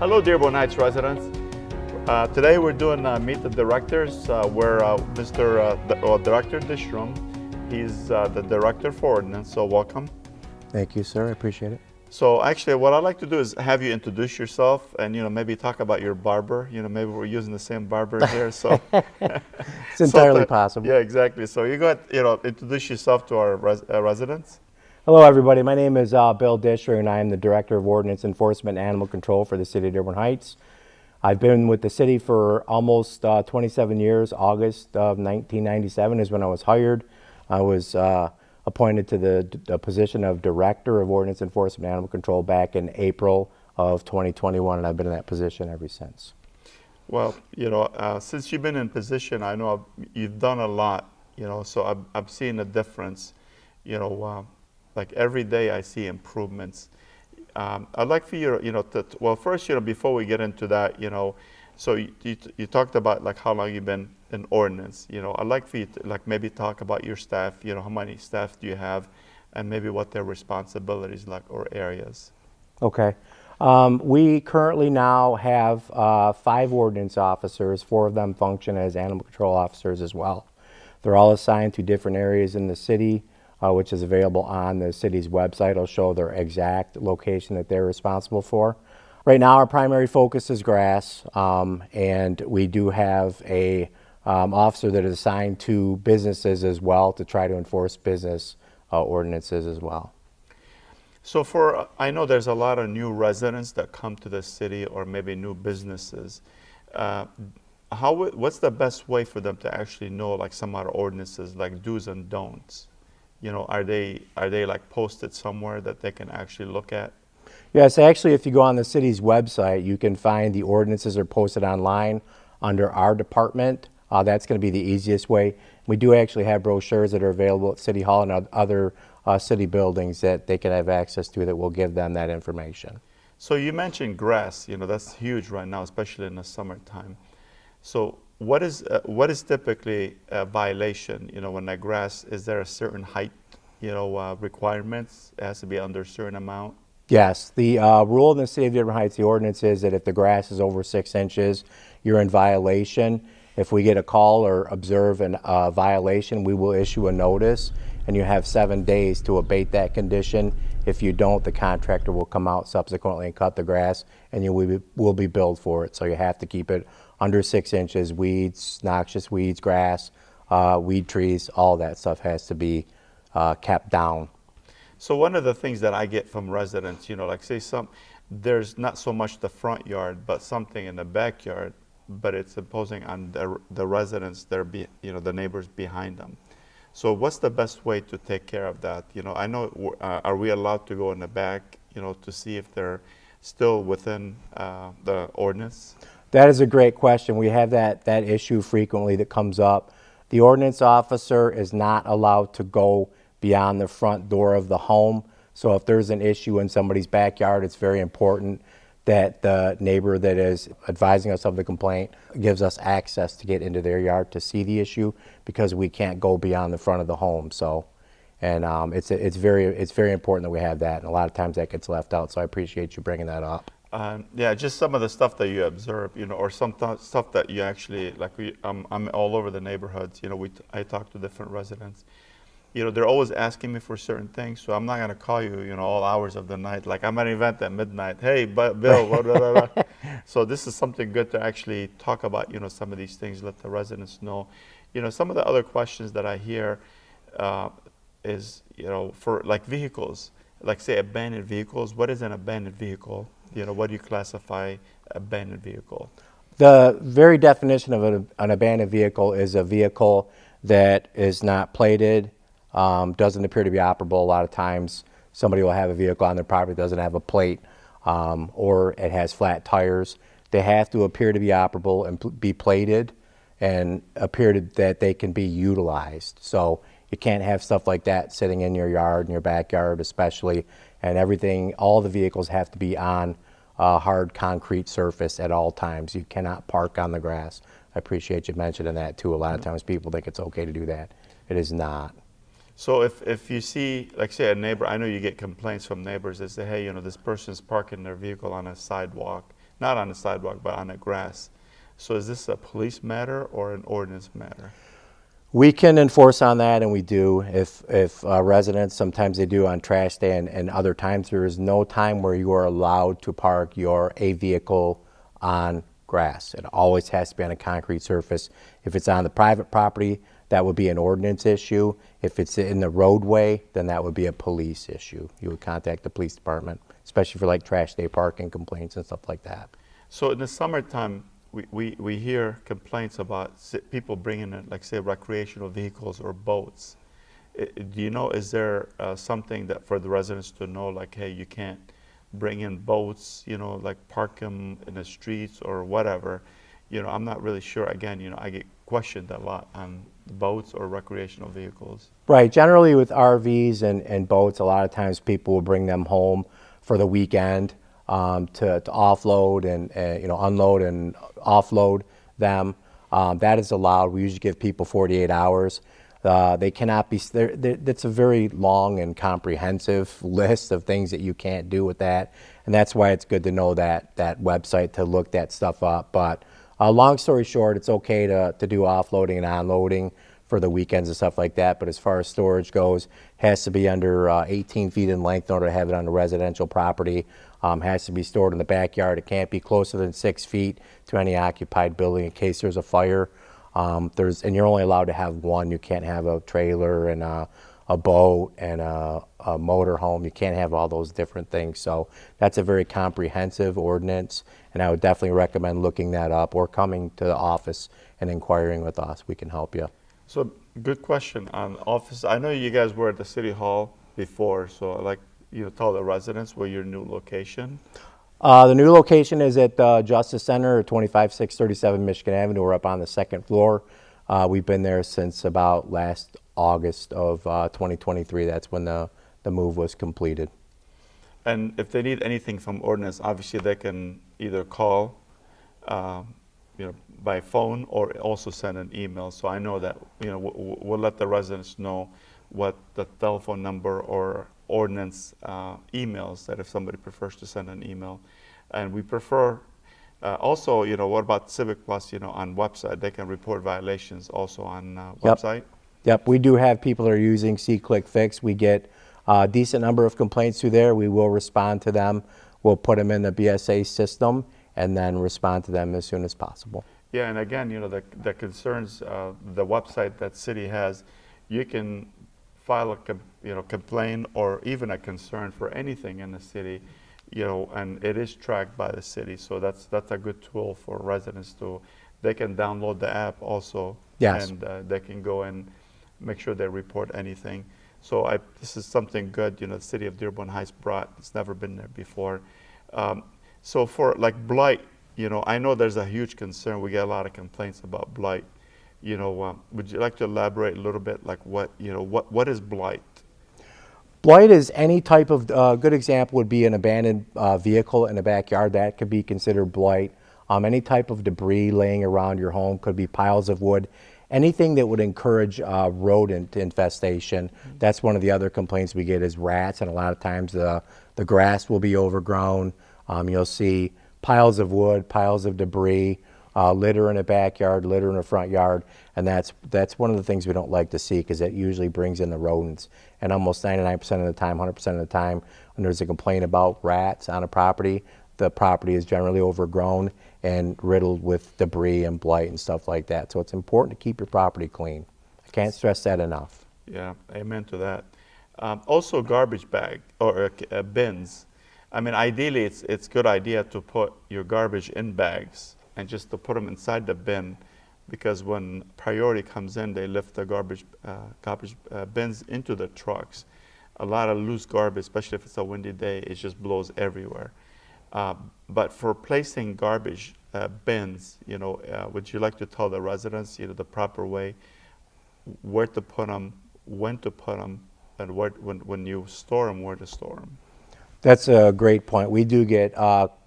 Hello, Dearborn Heights residents. Today we're doing Meet the Directors, where Director Dishroon, he's the Director for Ordinance, so welcome. Thank you, sir. I appreciate it. So actually what I'd like to do is have you introduce yourself and, maybe talk about your barber. Maybe we're using the same barber here, so. It's entirely possible. Yeah, exactly. So you go ahead, introduce yourself to our residents. Hello, everybody. My name is Bill Dishroon, and I am the Director of Ordinance Enforcement and Animal Control for the City of Dearborn Heights. I've been with the city for almost 27 years. August of 1997 is when I was hired. I was appointed to the position of Director of Ordinance Enforcement and Animal Control back in April of 2021, and I've been in that position ever since. Well, since you've been in position, I know you've done a lot, so I've seen a difference, like every day I see improvements. I'd like for you, well, first, before we get into that, so you talked about like how long you've been in ordinance. I'd like for you to maybe talk about your staff. How many staff do you have, and maybe what their responsibilities or areas. Okay. We currently now have 5 ordinance officers. 4 of them function as animal control officers as well. They're all assigned to different areas in the city, which is available on the city's website. It'll show their exact location that they're responsible for. Right now, our primary focus is grass, and we do have a officer that is assigned to businesses as well to try to enforce business ordinances as well. So I know there's a lot of new residents that come to the city, or maybe new businesses. What's the best way for them to actually know like some of our ordinances, like do's and don'ts? Are they like posted somewhere that they can actually look at? Yes, actually, if you go on the city's website, you can find the ordinances are posted online under our department. That's going to be the easiest way. We do actually have brochures that are available at City Hall and other city buildings that they can have access to that will give them that information. So you mentioned grass, that's huge right now, especially in the summertime. So what is typically a violation, when that grass, is there a certain height, requirements? It has to be under a certain amount? Yes, the rule in the City of Dearborn Heights, the ordinance is that if the grass is over 6 inches, you're in violation. If we get a call or observe a violation, we will issue a notice, and you have 7 days to abate that condition. If you don't, the contractor will come out subsequently and cut the grass, and you will be billed for it. So you have to keep it under 6 inches. Weeds, noxious weeds, grass, weed trees, all that stuff has to be kept down. So one of the things that I get from residents, like say there's not so much the front yard, but something in the backyard, but it's imposing on the residents, the neighbors behind them. So what's the best way to take care of that? I know, are we allowed to go in the back, to see if they're still within the ordinance? That is a great question. We have that issue frequently that comes up. The ordinance officer is not allowed to go beyond the front door of the home. So if there's an issue in somebody's backyard, it's very important that the neighbor that is advising us of the complaint gives us access to get into their yard to see the issue, because we can't go beyond the front of the home. So, and it's very important that we have that, and a lot of times that gets left out. So I appreciate you bringing that up. Yeah, just some of the stuff that you observe, or some stuff that you actually, like I'm all over the neighborhoods, I talk to different residents. They're always asking me for certain things, so I'm not going to call you, all hours of the night. Like I'm at an event at midnight. Hey, Bill, blah, blah, blah. So this is something good to actually talk about, some of these things, let the residents know. Some of the other questions that I hear is, for like vehicles, like say abandoned vehicles. What is an abandoned vehicle? What do you classify abandoned vehicle? The very definition of an abandoned vehicle is a vehicle that is not plated, doesn't appear to be operable. A lot of times somebody will have a vehicle on their property that doesn't have a plate, or it has flat tires. They have to appear to be operable and be plated and appear that they can be utilized. So you can't have stuff like that sitting in your yard, in your backyard especially, and everything, all the vehicles have to be on a hard concrete surface at all times. You cannot park on the grass. I appreciate you mentioning that too. A lot of times people think it's okay to do that. It is not. So if you see, like say a neighbor, I know you get complaints from neighbors that say, hey, this person's parking their vehicle on a sidewalk, not on the sidewalk, but on the grass. So is this a police matter or an ordinance matter? We can enforce on that, and we do. If residents, sometimes they do on trash day, and other times there is no time where you are allowed to park a vehicle on grass. It always has to be on a concrete surface. If it's on the private property, that would be an ordinance issue. If it's in the roadway, then that would be a police issue. You would contact the police department, especially for like trash day parking complaints and stuff like that. So in the summertime, we hear complaints about people bringing in, like, say, recreational vehicles or boats. Do you know, is there something that for the residents to know, like, hey, you can't bring in boats, like park them in the streets or whatever? I'm not really sure. Again, I get questioned a lot on boats or recreational vehicles. Right. Generally with RVs and boats, a lot of times people will bring them home for the weekend to offload and unload and offload them. That is allowed. We usually give people 48 hours. They cannot be, that's a very long and comprehensive list of things that you can't do with that. And that's why it's good to know that website to look that stuff up. But long story short, it's okay to do offloading and unloading for the weekends and stuff like that. But as far as storage goes, it has to be under 18 feet in length in order to have it on a residential property. Has to be stored in the backyard. It can't be closer than 6 feet to any occupied building in case there's a fire. And you're only allowed to have one. You can't have a trailer and a boat and a motor home. You can't have all those different things. So that's a very comprehensive ordinance, and I would definitely recommend looking that up or coming to the office and inquiring with us. We can help you. So good question on office. I know you guys were at the city hall before, so I'd like you to tell the residents where your new location. The new location is at Justice Center, 25637 Michigan Avenue. We're up on the second floor. We've been there since about last August of 2023. That's when the move was completed. And if they need anything from ordinance, obviously they can either call, by phone or also send an email. So I know that we'll let the residents know what the telephone number or ordinance emails, that if somebody prefers to send an email. And we prefer also, what about Civic Plus, on website? They can report violations also on website. Yep, we do have people that are using See Click Fix. We get a decent number of complaints through there. We will respond to them. We'll put them in the BSA system and then respond to them as soon as possible. Yeah, and again, the concerns, the website that city has, you can file a complaint or even a concern for anything in the city, and it is tracked by the city. So that's a good tool for residents they can download the app also. Yes. And they can go and make sure they report anything. So this is something good, the city of Dearborn Heights brought. It's never been there before. So for like blight, I know there's a huge concern. We get a lot of complaints about blight. Would you like to elaborate a little bit, like what is blight? Blight is any type of, good example would be an abandoned vehicle in a backyard. That could be considered blight. Any type of debris laying around your home, could be piles of wood. Anything that would encourage rodent infestation. That's one of the other complaints we get is rats, and a lot of times the grass will be overgrown. You'll see piles of wood, piles of debris, litter in a backyard, litter in a front yard, and that's one of the things we don't like to see because it usually brings in the rodents. And almost 99% of the time, 100% of the time, when there's a complaint about rats on a property, the property is generally overgrown and riddled with debris and blight and stuff like that. So it's important to keep your property clean. I can't stress that enough. Yeah, amen to that. Also garbage bag or bins. I mean, ideally it's a good idea to put your garbage in bags and just to put them inside the bin, because when priority comes in, they lift the garbage bins into the trucks. A lot of loose garbage, especially if it's a windy day, it just blows everywhere. But for placing garbage bins, would you like to tell the residents, the proper way, where to put them, when to put them, and when you store them, where to store them? That's a great point. We do get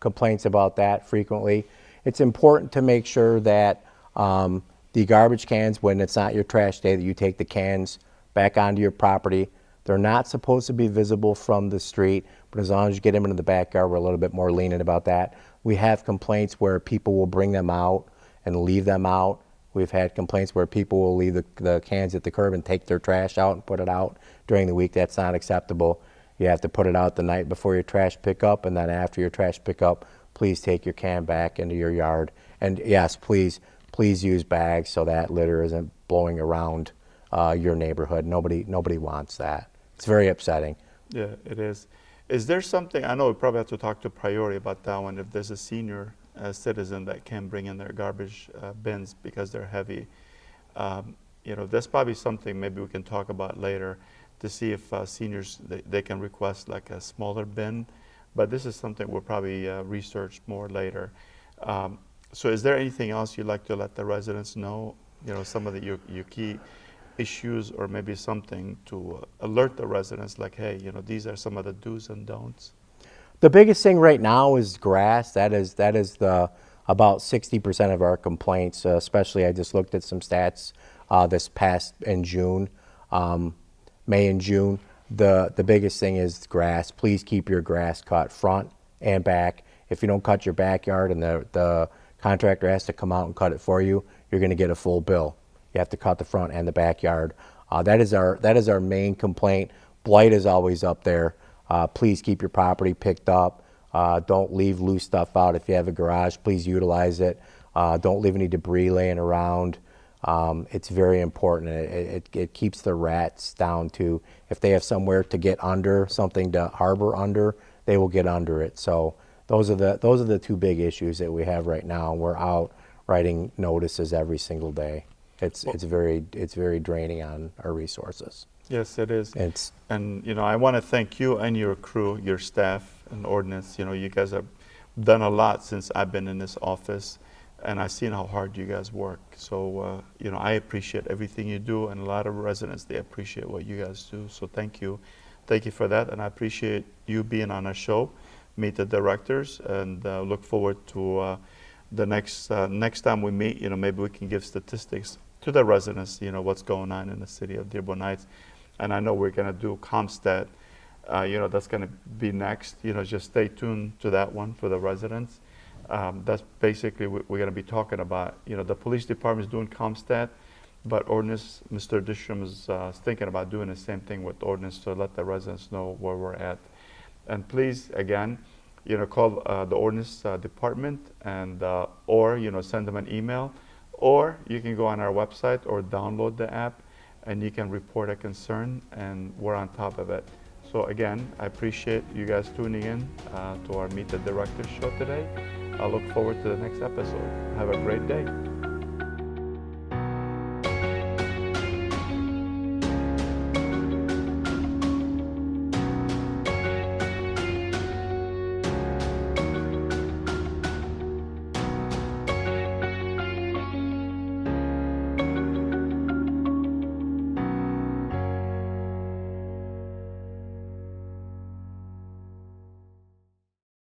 complaints about that frequently. It's important to make sure that the garbage cans, when it's not your trash day, that you take the cans back onto your property. They're not supposed to be visible from the street, but as long as you get them into the backyard, we're a little bit more lenient about that. We have complaints where people will bring them out and leave them out. We've had complaints where people will leave the cans at the curb and take their trash out and put it out during the week. That's not acceptable. You have to put it out the night before your trash pickup, and then after your trash pickup, please take your can back into your yard. And yes, please use bags so that litter isn't blowing around your neighborhood. Nobody wants that. It's very upsetting. Yeah, it is. Is there something, I know we probably have to talk to Priority about that one, if there's a senior citizen that can bring in their garbage bins because they're heavy. That's probably something maybe we can talk about later to see if seniors, they can request like a smaller bin, but this is something we'll probably research more later. So is there anything else you'd like to let the residents know, some of your key issues, or maybe something to alert the residents like, hey, these are some of the do's and don'ts? The biggest thing right now is grass. That is the about 60% of our complaints. Especially, I just looked at some stats this past in June, May and June. The biggest thing is grass. Please keep your grass cut front and back. If you don't cut your backyard and the contractor has to come out and cut it for you, you're going to get a full bill. You have to cut the front and the backyard. That is our main complaint. Blight is always up there. Please keep your property picked up. Don't leave loose stuff out. If you have a garage, please utilize it. Don't leave any debris laying around. It's very important. It keeps the rats down to, if they have somewhere to get under, something to harbor under, they will get under it. So those are the two big issues that we have right now. We're out writing notices every single day. It's very draining on our resources. Yes, it is. It's And I want to thank you and your crew, your staff and ordinance. You guys have done a lot since I've been in this office, and I've seen how hard you guys work. So I appreciate everything you do, and a lot of residents, they appreciate what you guys do. So thank you for that, and I appreciate you being on our show, Meet the Directors, and look forward to the next time we meet. Maybe we can give statistics to the residents. What's going on in the city of Dearborn Heights. And I know we're going to do ComStat. That's going to be next. Just stay tuned to that one for the residents. That's basically what we're going to be talking about. The police department is doing ComStat, but ordinance, Mr. Dishroon is thinking about doing the same thing with ordinance to let the residents know where we're at. And please, again, call the ordinance department, and or send them an email, or you can go on our website or download the app, and you can report a concern, and we're on top of it. So again, I appreciate you guys tuning in to our Meet the Director show today. I look forward to the next episode. Have a great day.